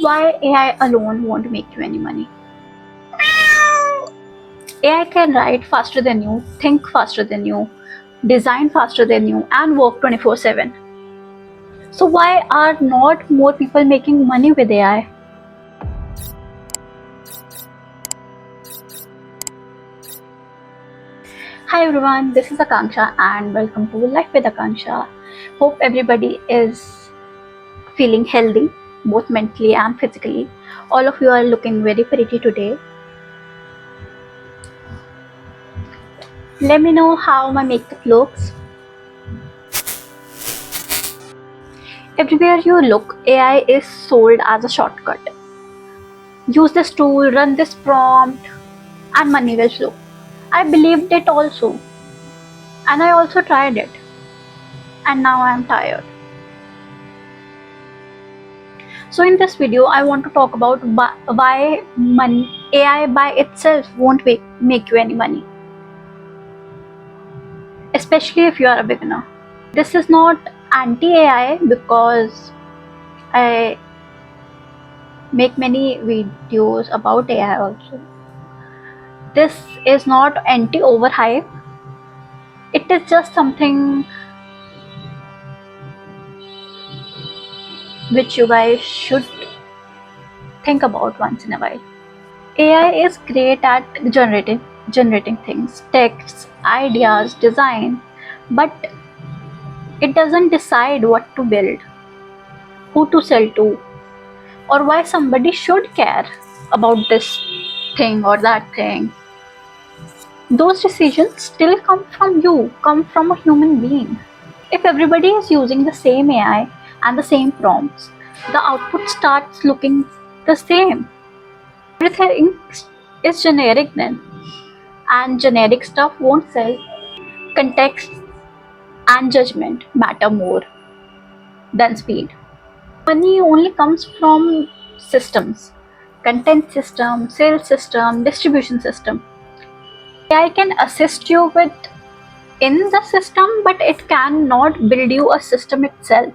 Why AI alone won't make you any money? AI can write faster than you, think faster than you, design faster than you, and work 24/7. So, why are not more people making money with AI? Hi everyone, this is Akanksha and welcome to Life with Akanksha. Hope everybody is feeling healthy, both mentally and physically. All of you are looking very pretty today. Let me know how my makeup looks. Everywhere you look, AI is sold as a shortcut. Use this tool, run this prompt, and money will flow. I believed it also, and I also tried it, and now I am tired. So in this video, I want to talk about why AI by itself won't make you any money, especially if you are a beginner. This is not anti-AI because I make many videos about AI also. This is not anti-overhype. It is just something which you guys should think about once in a while. AI is great at generating things, texts, ideas, design, but it doesn't decide what to build, who to sell to, or why somebody should care about this thing or that thing. Those decisions still come from you, come from a human being. If everybody is using the same AI and the same prompts, the output starts looking the same. Everything is generic then, and generic stuff won't sell. Context and judgment matter more than speed. Money only comes from systems, content system, sales system, distribution system. AI can assist you with in the system, but it cannot build you a system itself.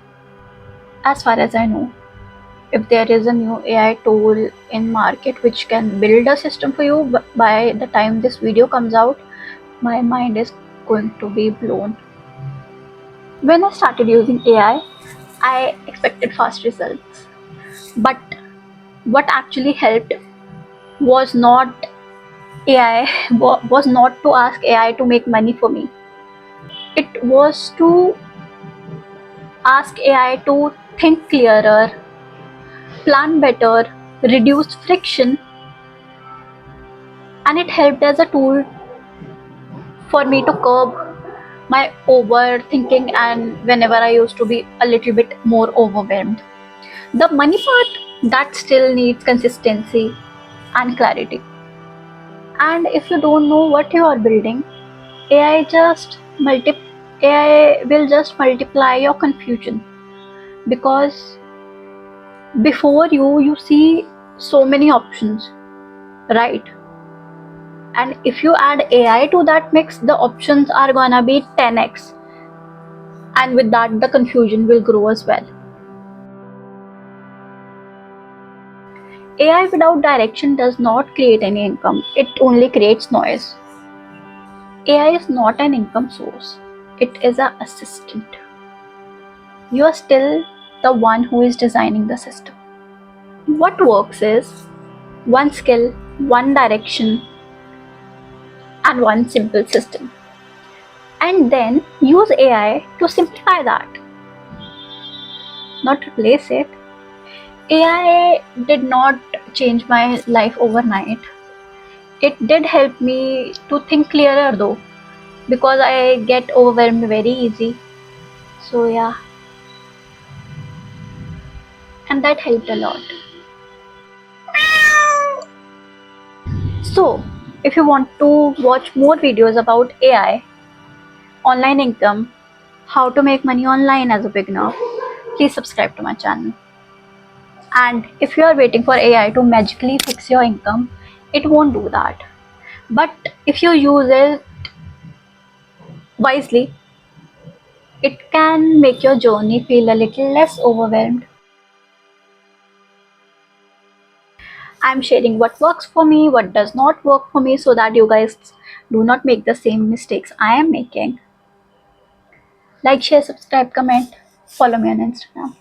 As far as I know, if there is a new AI tool in market which can build a system for you, by the time this video comes out, my mind is going to be blown. When I started using AI, I expected fast results. But what actually helped was not AI was not to ask AI to make money for me. It was to ask AI to think clearer, plan better, reduce friction, and it helped as a tool for me to curb my overthinking and whenever I used to be a little bit more overwhelmed. The money part, that still needs consistency and clarity. And if you don't know what you are building, AI just multi AI will just multiply your confusion, because before you see so many options, right? And if you add AI to that mix, the options are gonna be 10x, and with that the confusion will grow as well. AI without direction does not create any income, it only creates noise. AI is not an income source, it is an assistant. You are still the one who is designing the system. What works is one skill, one direction, and one simple system. And then use AI to simplify that, not replace it. AI did not change my life overnight. It did help me to think clearer though, because I get overwhelmed very easy. So yeah, and that helped a lot. So, if you want to watch more videos about AI, online income, how to make money online as a beginner, please subscribe to my channel. And if you are waiting for AI to magically fix your income, it won't do that. But if you use it wisely, it can make your journey feel a little less overwhelmed. I'm sharing what works for me, what does not work for me, so that you guys do not make the same mistakes I am making. Like, share, subscribe, comment, follow me on Instagram.